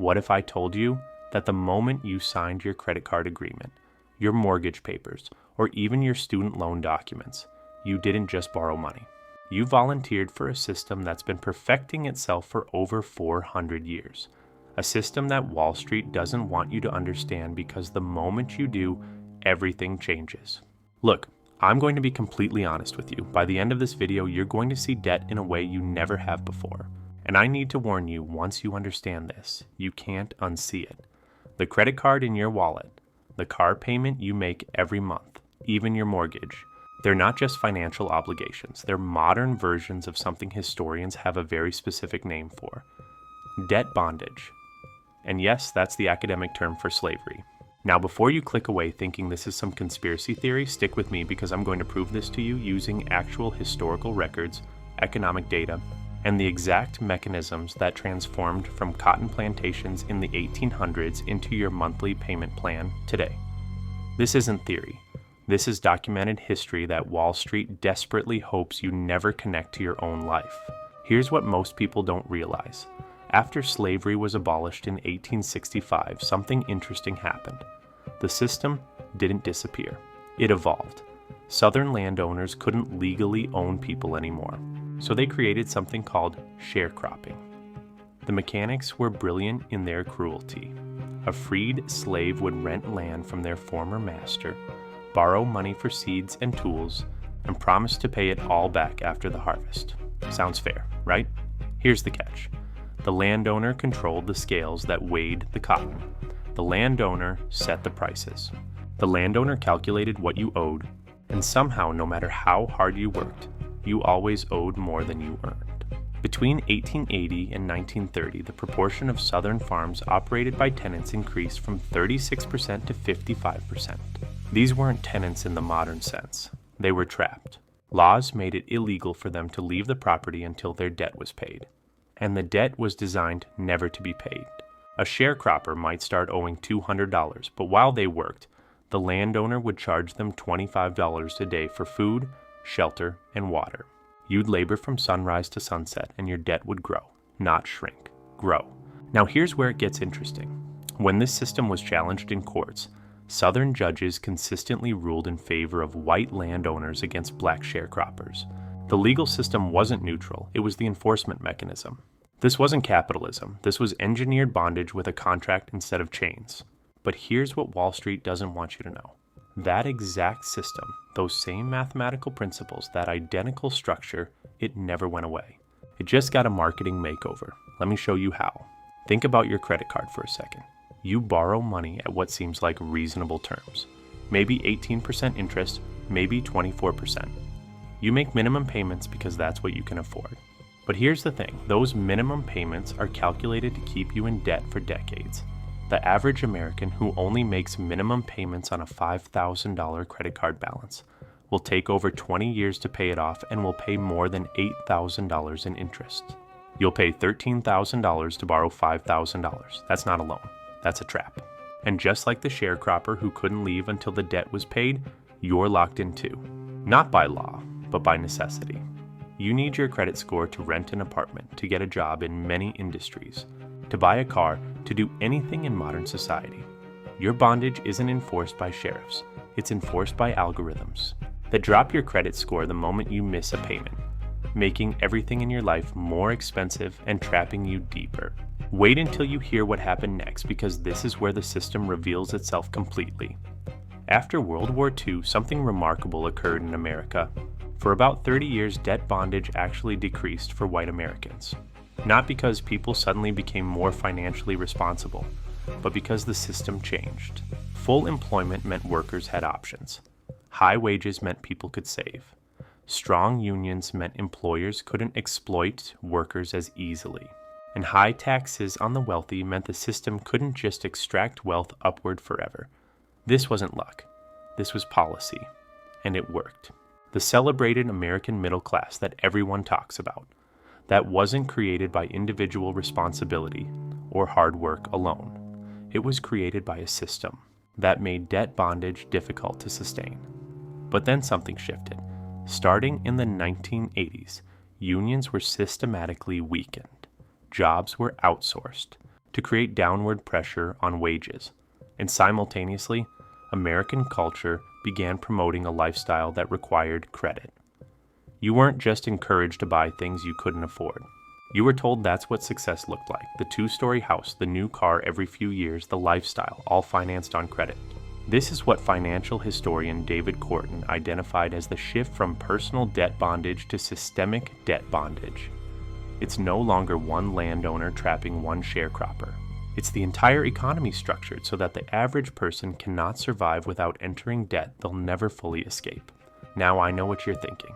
What if I told you that the moment you signed your credit card agreement, your mortgage papers, or even your student loan documents, you didn't just borrow money. You volunteered for a system that's been perfecting itself for over 400 years. A system that Wall Street doesn't want you to understand because the moment you do, everything changes. Look, I'm going to be completely honest with you. By the end of this video, you're going to see debt in a way you never have before. And I need to warn you, once you understand this, you can't unsee it. The credit card in your wallet, the car payment you make every month, even your mortgage, they're not just financial obligations. They're modern versions of something historians have a very specific name for: debt bondage. And yes, that's the academic term for slavery. Now, before you click away thinking this is some conspiracy theory, stick with me because I'm going to prove this to you using actual historical records, economic data, and the exact mechanisms that transformed from cotton plantations in the 1800s into your monthly payment plan today. This isn't theory. This is documented history that Wall Street desperately hopes you never connect to your own life. Here's what most people don't realize. After slavery was abolished in 1865, something interesting happened. The system didn't disappear. It evolved. Southern landowners couldn't legally own people anymore, so they created something called sharecropping. The mechanics were brilliant in their cruelty. A freed slave would rent land from their former master, borrow money for seeds and tools, and promise to pay it all back after the harvest. Sounds fair, right? Here's the catch. The landowner controlled the scales that weighed the cotton. The landowner set the prices. The landowner calculated what you owed, and somehow, no matter how hard you worked, you always owed more than you earned. Between 1880 and 1930, the proportion of Southern farms operated by tenants increased from 36% to 55%. These weren't tenants in the modern sense. They were trapped. Laws made it illegal for them to leave the property until their debt was paid. And the debt was designed never to be paid. A sharecropper might start owing $200, but while they worked, the landowner would charge them $25 a day for food, shelter, and water. You'd labor from sunrise to sunset, and your debt would grow, not shrink, grow. Now here's where it gets interesting. When this system was challenged in courts, Southern judges consistently ruled in favor of white landowners against black sharecroppers. The legal system wasn't neutral, it was the enforcement mechanism. This wasn't capitalism, this was engineered bondage with a contract instead of chains. But here's what Wall Street doesn't want you to know. That exact system, those same mathematical principles, that identical structure, it never went away. It just got a marketing makeover. Let me show you how. Think about your credit card for a second. You borrow money at what seems like reasonable terms. Maybe 18% interest, maybe 24%. You make minimum payments because that's what you can afford. But here's the thing, those minimum payments are calculated to keep you in debt for decades. The average American who only makes minimum payments on a $5,000 credit card balance will take over 20 years to pay it off and will pay more than $8,000 in interest. You'll pay $13,000 to borrow $5,000. That's not a loan, that's a trap. And just like the sharecropper who couldn't leave until the debt was paid, you're locked in too. Not by law, but by necessity. You need your credit score to rent an apartment, to get a job in many industries, to buy a car, to do anything in modern society. Your bondage isn't enforced by sheriffs, it's enforced by algorithms that drop your credit score the moment you miss a payment, making everything in your life more expensive and trapping you deeper. Wait until you hear what happened next, because this is where the system reveals itself completely. After World War II, something remarkable occurred in America. For about 30 years, debt bondage actually decreased for white Americans. Not because people suddenly became more financially responsible, but because the system changed. Full employment meant workers had options. High wages meant people could save. Strong unions meant employers couldn't exploit workers as easily. And high taxes on the wealthy meant the system couldn't just extract wealth upward forever. This wasn't luck. This was policy. And it worked. The celebrated American middle class that everyone talks about, that wasn't created by individual responsibility or hard work alone. It was created by a system that made debt bondage difficult to sustain. But then something shifted. Starting in the 1980s, unions were systematically weakened. Jobs were outsourced. to create downward pressure on wages. And simultaneously, American culture began promoting a lifestyle that required credit. You weren't just encouraged to buy things you couldn't afford. You were told that's what success looked like: the 2-story house, the new car every few years, the lifestyle, all financed on credit. This is what financial historian David Corton identified as the shift from personal debt bondage to systemic debt bondage. It's no longer one landowner trapping one sharecropper. It's the entire economy structured so that the average person cannot survive without entering debt they'll never fully escape. Now I know what you're thinking,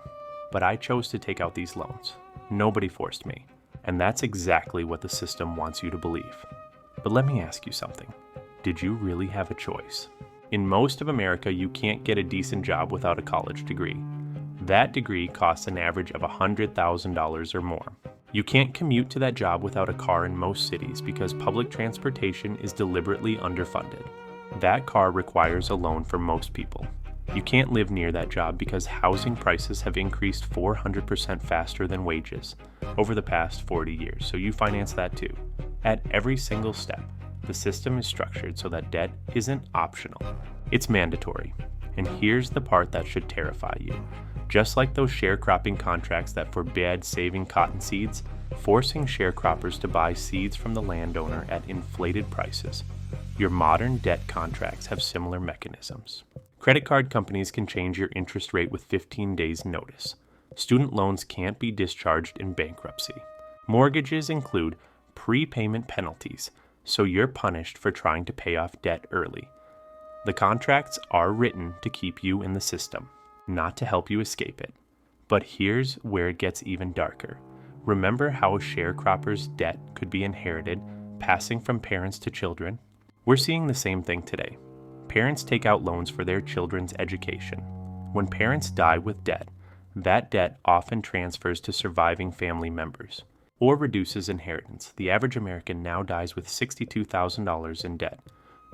but I chose to take out these loans. Nobody forced me, and that's exactly what the system wants you to believe. But let me ask you something. Did you really have a choice? In most of America, you can't get a decent job without a college degree. That degree costs an average of $100,000 or more. You can't commute to that job without a car in most cities because public transportation is deliberately underfunded. That car requires a loan for most people. You can't live near that job because housing prices have increased 400% faster than wages over the past 40 years, so you finance that too. At every single step, the system is structured so that debt isn't optional. It's mandatory. And here's the part that should terrify you. Just like those sharecropping contracts that forbade saving cotton seeds, forcing sharecroppers to buy seeds from the landowner at inflated prices, your modern debt contracts have similar mechanisms. Credit card companies can change your interest rate with 15 days notice. Student loans can't be discharged in bankruptcy. Mortgages include prepayment penalties, so you're punished for trying to pay off debt early. The contracts are written to keep you in the system, not to help you escape it. But here's where it gets even darker. Remember how a sharecropper's debt could be inherited, passing from parents to children? We're seeing the same thing today. Parents take out loans for their children's education. When parents die with debt, that debt often transfers to surviving family members or reduces inheritance. The average American now dies with $62,000 in debt.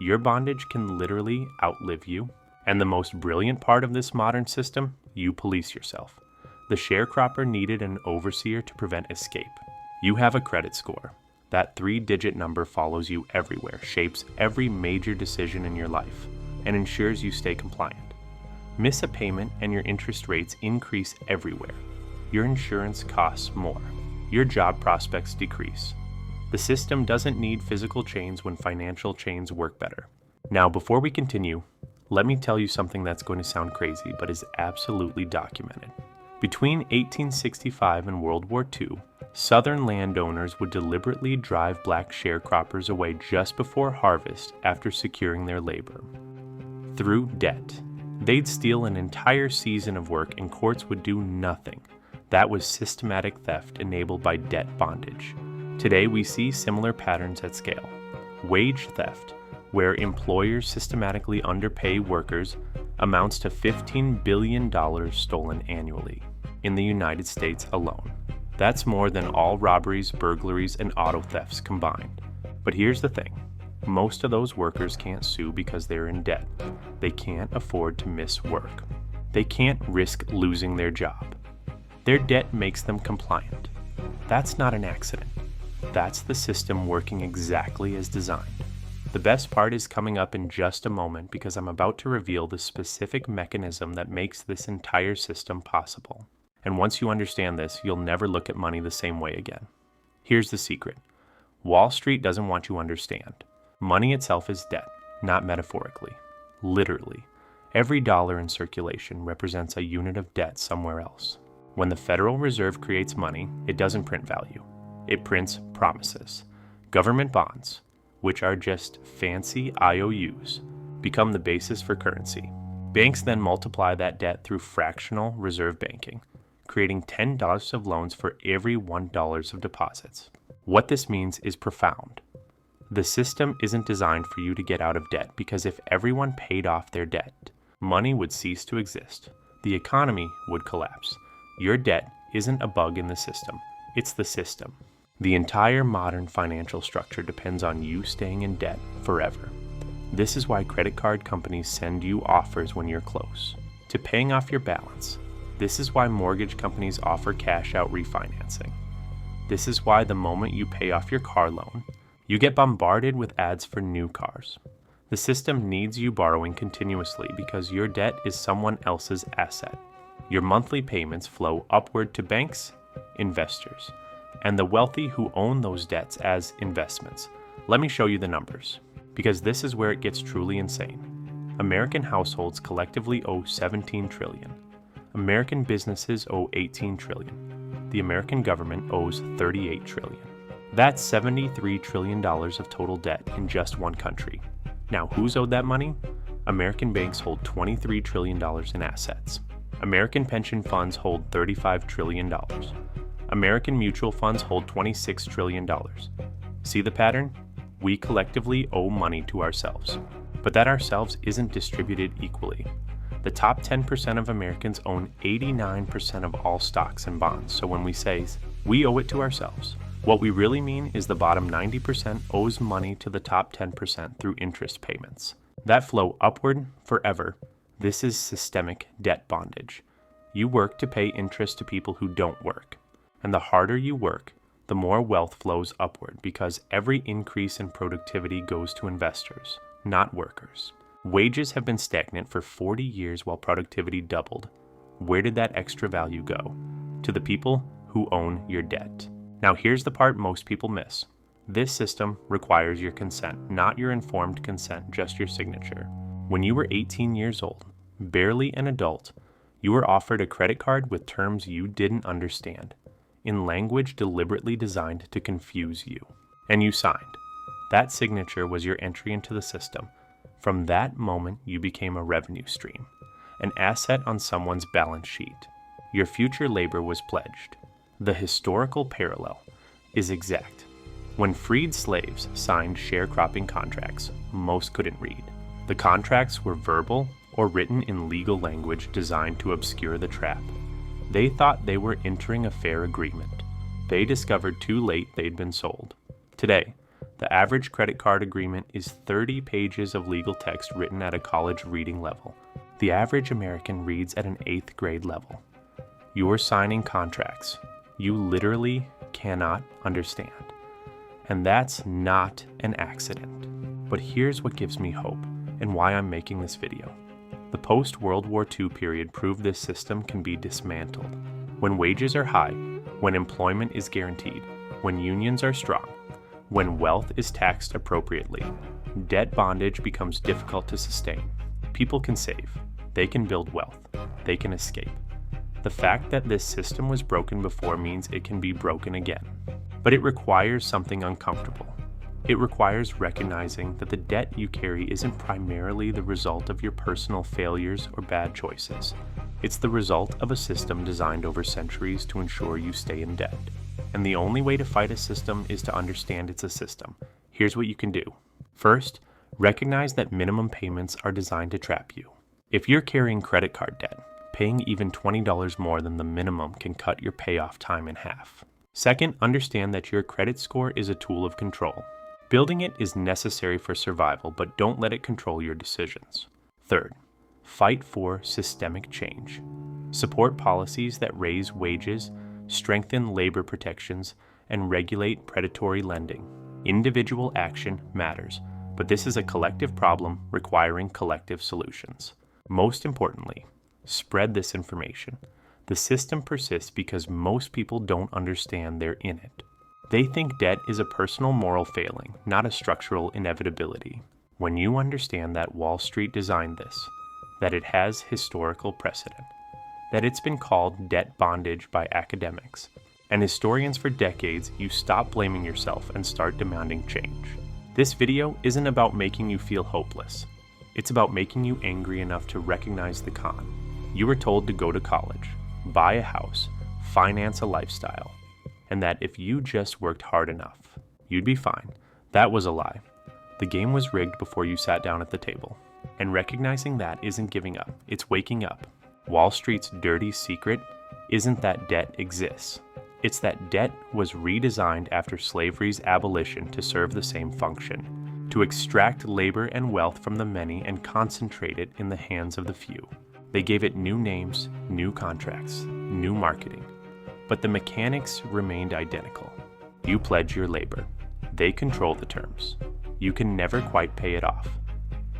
Your bondage can literally outlive you. And the most brilliant part of this modern system, you police yourself. The sharecropper needed an overseer to prevent escape. You have a credit score. That 3-digit number follows you everywhere, shapes every major decision in your life, and ensures you stay compliant. Miss a payment and your interest rates increase everywhere. Your insurance costs more. Your job prospects decrease. The system doesn't need physical chains when financial chains work better. Now, before we continue, let me tell you something that's going to sound crazy, but is absolutely documented. Between 1865 and World War II, Southern landowners would deliberately drive black sharecroppers away just before harvest after securing their labor. Through debt. They'd steal an entire season of work and courts would do nothing. That was systematic theft enabled by debt bondage. Today we see similar patterns at scale. Wage theft, where employers systematically underpay workers, amounts to $15 billion stolen annually in the United States alone. That's more than all robberies, burglaries, and auto thefts combined. But here's the thing. Most of those workers can't sue because they're in debt. They can't afford to miss work. They can't risk losing their job. Their debt makes them compliant. That's not an accident. That's the system working exactly as designed. The best part is coming up in just a moment because I'm about to reveal the specific mechanism that makes this entire system possible. And once you understand this, you'll never look at money the same way again. Here's the secret. Wall Street doesn't want you to understand. Money itself is debt, not metaphorically. Literally. Every dollar in circulation represents a unit of debt somewhere else. When the Federal Reserve creates money, it doesn't print value. It prints promises. Government bonds, which are just fancy IOUs, become the basis for currency. Banks then multiply that debt through fractional reserve banking, creating $10 of loans for every $1 of deposits. What this means is profound. The system isn't designed for you to get out of debt because if everyone paid off their debt, money would cease to exist. The economy would collapse. Your debt isn't a bug in the system. It's the system. The entire modern financial structure depends on you staying in debt forever. This is why credit card companies send you offers when you're close to paying off your balance. This is why mortgage companies offer cash out refinancing. This is why the moment you pay off your car loan, You get bombarded with ads for new cars. The system needs you borrowing continuously because your debt is someone else's asset. Your monthly payments flow upward to banks, investors, and the wealthy who own those debts as investments. Let me show you the numbers, because this is where it gets truly insane. American households collectively owe $17 trillion. American businesses owe $18 trillion. The American government owes $38 trillion. That's $73 trillion of total debt in just one country. Now, who's owed that money? American banks hold $23 trillion in assets. American pension funds hold $35 trillion. American mutual funds hold $26 trillion. See the pattern? We collectively owe money to ourselves. But that ourselves isn't distributed equally. The top 10% of Americans own 89% of all stocks and bonds. So when we say we owe it to ourselves, what we really mean is the bottom 90% owes money to the top 10% through interest payments. That flow upward forever. This is systemic debt bondage. You work to pay interest to people who don't work. And the harder you work, the more wealth flows upward because every increase in productivity goes to investors, not workers. Wages have been stagnant for 40 years while productivity doubled. Where did that extra value go? To the people who own your debt. Now here's the part most people miss. This system requires your consent, not your informed consent, just your signature. When you were 18 years old, barely an adult, you were offered a credit card with terms you didn't understand, in language deliberately designed to confuse you. And you signed. That signature was your entry into the system. From that moment, you became a revenue stream, an asset on someone's balance sheet. Your future labor was pledged. The historical parallel is exact. When freed slaves signed sharecropping contracts, most couldn't read. The contracts were verbal or written in legal language designed to obscure the trap. They thought they were entering a fair agreement. They discovered too late they'd been sold. Today, the average credit card agreement is 30 pages of legal text written at a college reading level. The average American reads at an 8th grade level. You're signing contracts you literally cannot understand. And that's not an accident. But here's what gives me hope and why I'm making this video. The post-World War II period proved this system can be dismantled. When wages are high, when employment is guaranteed, when unions are strong, when wealth is taxed appropriately, debt bondage becomes difficult to sustain. People can save, they can build wealth, they can escape. The fact that this system was broken before means it can be broken again. But it requires something uncomfortable. It requires recognizing that the debt you carry isn't primarily the result of your personal failures or bad choices. It's the result of a system designed over centuries to ensure you stay in debt. And the only way to fight a system is to understand it's a system. Here's what you can do. First, recognize that minimum payments are designed to trap you. If you're carrying credit card debt, paying even $20 more than the minimum can cut your payoff time in half. Second, understand that your credit score is a tool of control. Building it is necessary for survival, but don't let it control your decisions. Third, fight for systemic change. Support policies that raise wages, strengthen labor protections, and regulate predatory lending. Individual action matters, but this is a collective problem requiring collective solutions. Most importantly, spread this information. The system persists because most people don't understand they're in it. They think debt is a personal moral failing, not a structural inevitability. When you understand that Wall Street designed this, that it has historical precedent, that it's been called debt bondage by academics and historians for decades, you stop blaming yourself and start demanding change. This video isn't about making you feel hopeless. It's about making you angry enough to recognize the con. You were told to go to college, buy a house, finance a lifestyle, and that if you just worked hard enough, you'd be fine. That was a lie. The game was rigged before you sat down at the table. And recognizing that isn't giving up, it's waking up. Wall Street's dirty secret isn't that debt exists. It's that debt was redesigned after slavery's abolition to serve the same function, to extract labor and wealth from the many and concentrate it in the hands of the few. They gave it new names, new contracts, new marketing, but the mechanics remained identical. You pledge your labor. They control the terms. You can never quite pay it off.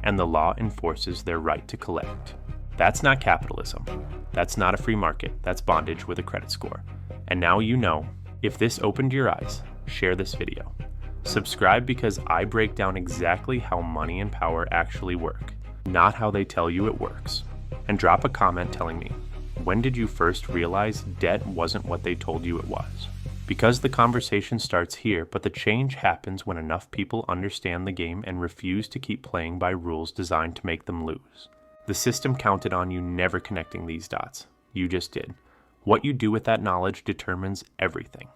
And the law enforces their right to collect. That's not capitalism. That's not a free market. That's bondage with a credit score. And now you know. If this opened your eyes, share this video. Subscribe because I break down exactly how money and power actually work, not how they tell you it works. And drop a comment telling me, when did you first realize debt wasn't what they told you it was? Because the conversation starts here, but the change happens when enough people understand the game and refuse to keep playing by rules designed to make them lose. The system counted on you never connecting these dots. You just did. What you do with that knowledge determines everything.